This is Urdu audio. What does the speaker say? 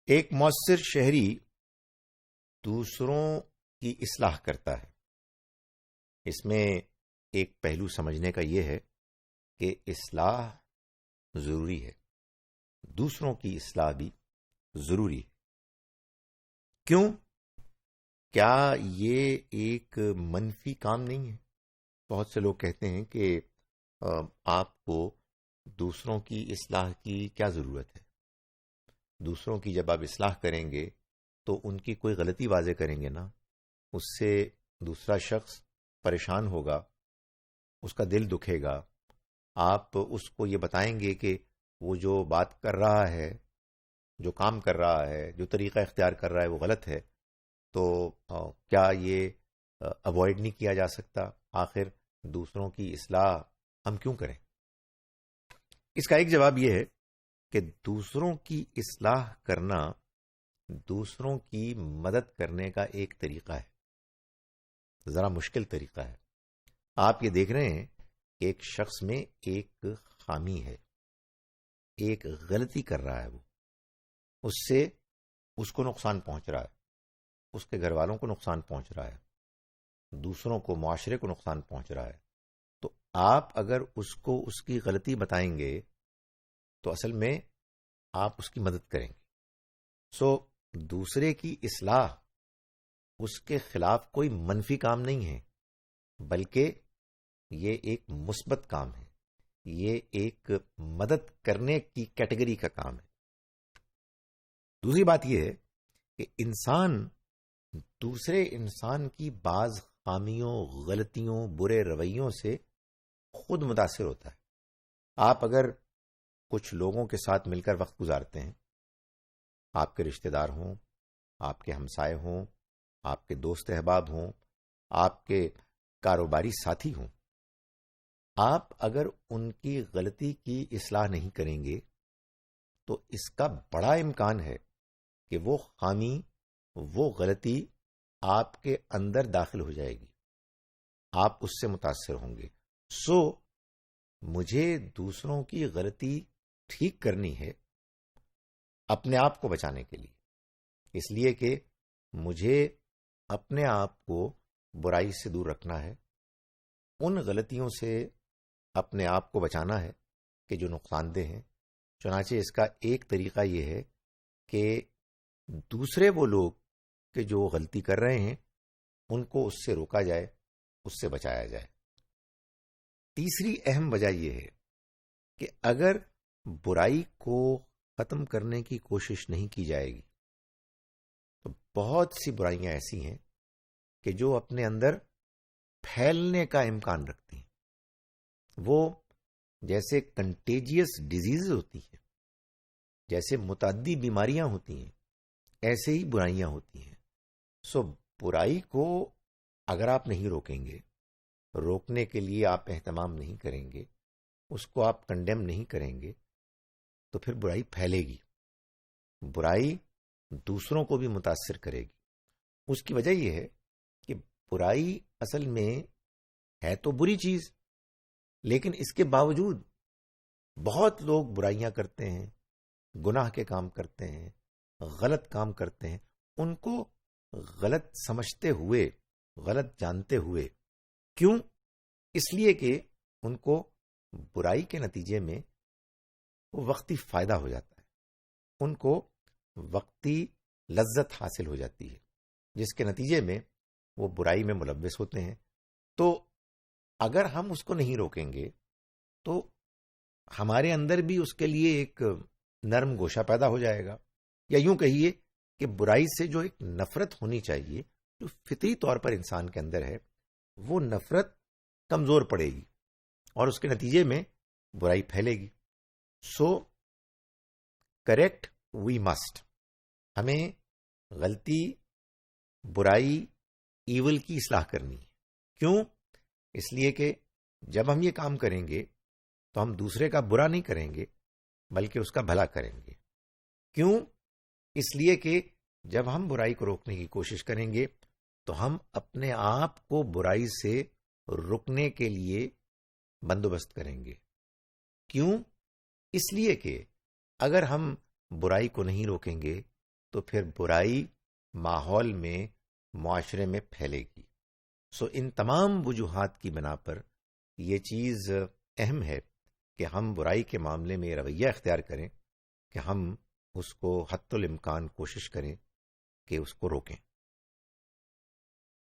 ایک مؤثر شہری دوسروں کی اصلاح کرتا ہے۔ اس میں ایک پہلو سمجھنے کا یہ ہے کہ اصلاح ضروری ہے، دوسروں کی اصلاح بھی ضروری ہے۔ کیوں؟ کیا یہ ایک منفی کام نہیں ہے؟ بہت سے لوگ کہتے ہیں کہ آپ کو دوسروں کی اصلاح کی کیا ضرورت ہے؟ دوسروں کی جب آپ اصلاح کریں گے تو ان کی کوئی غلطی واضح کریں گے نا، اس سے دوسرا شخص پریشان ہوگا، اس کا دل دکھے گا۔ آپ اس کو یہ بتائیں گے کہ وہ جو بات کر رہا ہے، جو کام کر رہا ہے، جو طریقہ اختیار کر رہا ہے وہ غلط ہے، تو کیا یہ اوائڈ نہیں کیا جا سکتا؟ آخر دوسروں کی اصلاح ہم کیوں کریں؟ اس کا ایک جواب یہ ہے کہ دوسروں کی اصلاح کرنا دوسروں کی مدد کرنے کا ایک طریقہ ہے، ذرا مشکل طریقہ ہے۔ آپ یہ دیکھ رہے ہیں کہ ایک شخص میں ایک خامی ہے، ایک غلطی کر رہا ہے، وہ اس سے اس کو نقصان پہنچ رہا ہے، اس کے گھر والوں کو نقصان پہنچ رہا ہے، دوسروں کو، معاشرے کو نقصان پہنچ رہا ہے۔ تو آپ اگر اس کو اس کی غلطی بتائیں گے تو اصل میں آپ اس کی مدد کریں گے۔ دوسرے کی اصلاح اس کے خلاف کوئی منفی کام نہیں ہے، بلکہ یہ ایک مثبت کام ہے، یہ ایک مدد کرنے کی کیٹیگری کا کام ہے۔ دوسری بات یہ ہے کہ انسان دوسرے انسان کی بعض خامیوں، غلطیوں، برے رویوں سے خود متاثر ہوتا ہے۔ آپ اگر کچھ لوگوں کے ساتھ مل کر وقت گزارتے ہیں، آپ کے رشتہ دار ہوں، آپ کے ہمسائے ہوں، آپ کے دوست احباب ہوں، آپ کے کاروباری ساتھی ہوں، آپ اگر ان کی غلطی کی اصلاح نہیں کریں گے تو اس کا بڑا امکان ہے کہ وہ خامی، وہ غلطی آپ کے اندر داخل ہو جائے گی، آپ اس سے متاثر ہوں گے۔ مجھے دوسروں کی غلطی ٹھیک کرنی ہے اپنے آپ کو بچانے کے لیے، اس لیے کہ مجھے اپنے آپ کو برائی سے دور رکھنا ہے، ان غلطیوں سے اپنے آپ کو بچانا ہے کہ جو نقصان دہ ہیں۔ چنانچہ اس کا ایک طریقہ یہ ہے کہ دوسرے وہ لوگ کہ جو غلطی کر رہے ہیں ان کو اس سے روکا جائے، اس سے بچایا جائے۔ تیسری اہم وجہ یہ ہے کہ اگر برائی کو ختم کرنے کی کوشش نہیں کی جائے گی تو بہت سی برائیاں ایسی ہیں کہ جو اپنے اندر پھیلنے کا امکان رکھتی ہیں۔ وہ جیسے کنٹیجیس ڈیزیز ہوتی ہیں، جیسے متعدی بیماریاں ہوتی ہیں، ایسے ہی برائیاں ہوتی ہیں۔ برائی کو اگر آپ نہیں روکیں گے، روکنے کے لیے آپ اہتمام نہیں کریں گے، اس کو آپ کنڈیم نہیں کریں گے، تو پھر برائی پھیلے گی، برائی دوسروں کو بھی متاثر کرے گی۔ اس کی وجہ یہ ہے کہ برائی اصل میں ہے تو بری چیز، لیکن اس کے باوجود بہت لوگ برائیاں کرتے ہیں، گناہ کے کام کرتے ہیں، غلط کام کرتے ہیں، ان کو غلط سمجھتے ہوئے، غلط جانتے ہوئے۔ کیوں؟ اس لیے کہ ان کو برائی کے نتیجے میں وہ وقتی فائدہ ہو جاتا ہے، ان کو وقتی لذت حاصل ہو جاتی ہے، جس کے نتیجے میں وہ برائی میں ملوث ہوتے ہیں۔ تو اگر ہم اس کو نہیں روکیں گے تو ہمارے اندر بھی اس کے لیے ایک نرم گوشہ پیدا ہو جائے گا، یا یوں کہیے کہ برائی سے جو ایک نفرت ہونی چاہیے، جو فطری طور پر انسان کے اندر ہے، وہ نفرت کمزور پڑے گی اور اس کے نتیجے میں برائی پھیلے گی۔ کریکٹ وی مسٹ، ہمیں غلطی، برائی، ایول کی اصلاح کرنی ہے۔ کیوں؟ اس لیے کہ جب ہم یہ کام کریں گے تو ہم دوسرے کا برا نہیں کریں گے بلکہ اس کا بھلا کریں گے۔ کیوں؟ اس لیے کہ جب ہم برائی کو روکنے کی کوشش کریں گے تو ہم اپنے آپ کو برائی سے رکنے کے لیے بندوبست کریں گے۔ کیوں؟ اس لیے کہ اگر ہم برائی کو نہیں روکیں گے تو پھر برائی ماحول میں، معاشرے میں پھیلے گی. سو ان تمام وجوہات کی بنا پر یہ چیز اہم ہے کہ ہم برائی کے معاملے میں یہ رویہ اختیار کریں کہ ہم اس کو حتی الامکان کوشش کریں کہ اس کو روکیں.